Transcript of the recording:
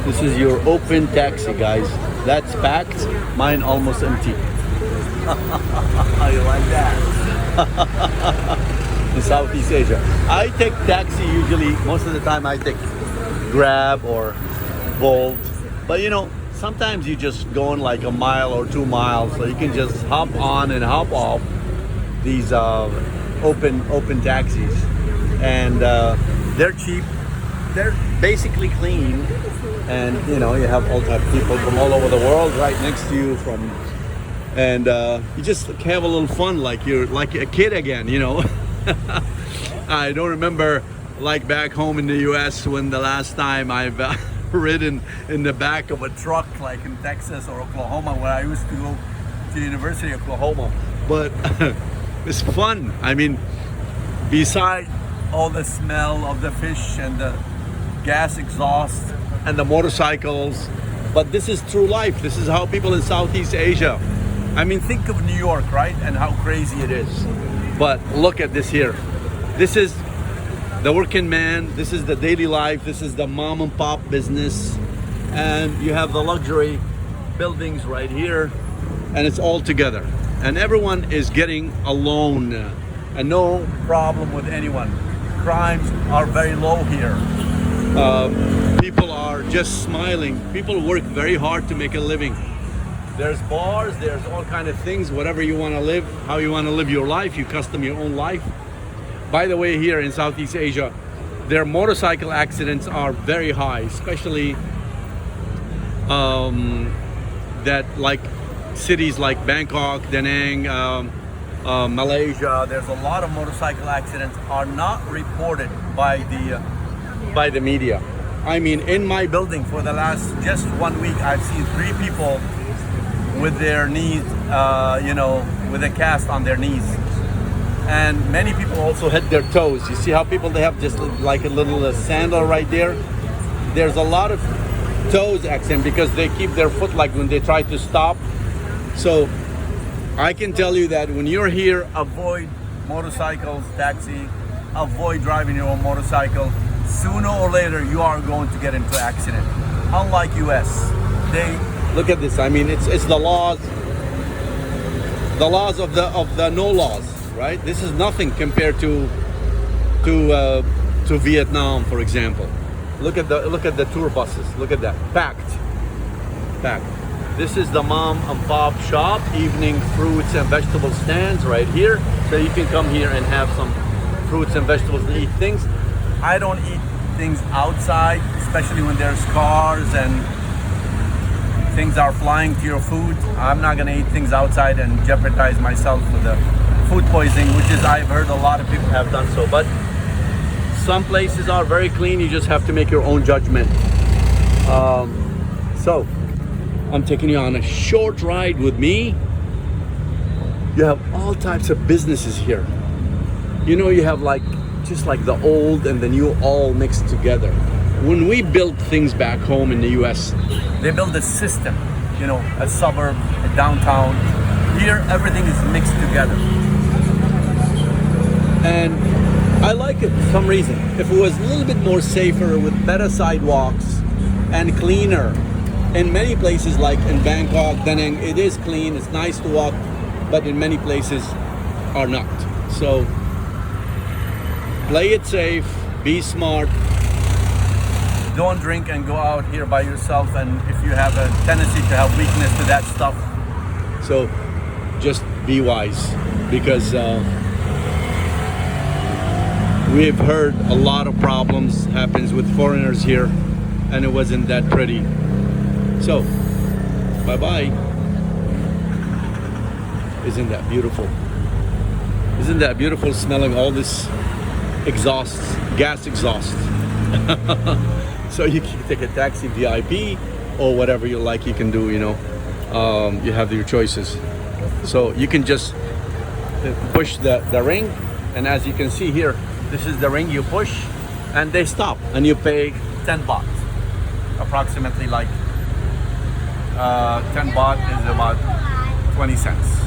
This is your open taxi, guys. That's packed. Mine almost empty. How you like that? In Southeast Asia, I take taxi usually. Most of the time, I take Grab or Bolt. But you know, sometimes you just go on like a mile or 2 miles, so you can just hop on and hop off these open taxis, and they're cheap. They're basically clean, and you know you have all types of people from all over the world right next to you. And you just have a little fun, like you're like a kid again. You know, I don't remember like back home in the U.S. when the last time I've ridden in the back of a truck, like in Texas or Oklahoma, where I used to go to the University of Oklahoma. But it's fun. I mean, beside all the smell of the fish and the gas exhaust and the motorcycles, but this is true life. This is how people in Southeast Asia. I mean, think of New York, right? And how crazy it is. But look at this here. This is the working man. This is the daily life. This is the mom and pop business. And you have the luxury buildings right here. And it's all together. And everyone is getting along. And no problem with anyone. Crimes are very low here. People are just smiling. People work very hard to make a living. There's bars, there's all kind of things, whatever you want to live, how you want to live your life, you custom your own life. By the way, here in Southeast Asia, their motorcycle accidents are very high, especially that like cities like Bangkok, Da Nang, Malaysia. There's a lot of motorcycle accidents are not reported by the media. I mean, in my building for the last just 1 week, I've seen 3 people with their knees, you know, with a cast on their knees. And many people also hit their toes. You see how people, they have just like a little sandal right there? There's a lot of toes accident because they keep their foot like when they try to stop. So I can tell you that when you're here, avoid motorcycles, taxi, avoid driving your own motorcycle. Sooner or later, you are going to get into an accident. Unlike US, they look at this. I mean, it's the laws of the no laws, right? This is nothing compared to Vietnam, for example. Look at the tour buses. Look at that, packed. This is the mom and pop shop, evening fruits and vegetable stands right here. So you can come here and have some fruits and vegetables and eat things. I don't eat things outside, especially when there's cars and things are flying to your food. I'm not gonna eat things outside and jeopardize myself with the food poisoning, which is, I've heard a lot of people have done so. But some places are very clean. You just have to make your own judgment. So I'm taking you on a short ride with me. You have all types of businesses here. You know, you have like just like the old and the new all mixed together. When we build things back home in the US, they build a system, you know, a suburb, a downtown. Here, everything is mixed together. And I like it for some reason. If it was a little bit more safer with better sidewalks and cleaner, in many places like in Bangkok, Da Nang, it is clean, it's nice to walk, but in many places are not. So play it safe, be smart. Don't drink and go out here by yourself, and if you have a tendency to have weakness to that stuff, so just be wise, because we've heard a lot of problems happens with foreigners here, and it wasn't that pretty. So bye-bye. Isn't that beautiful? Isn't that beautiful, smelling all this exhaust, gas exhaust? So you can take a taxi, VIP, or whatever you like, you can do, you know. You have your choices. So you can just push the ring, and as you can see here, this is the ring you push, and they stop, and you pay 10 baht. Approximately like 10 baht is about 20 cents.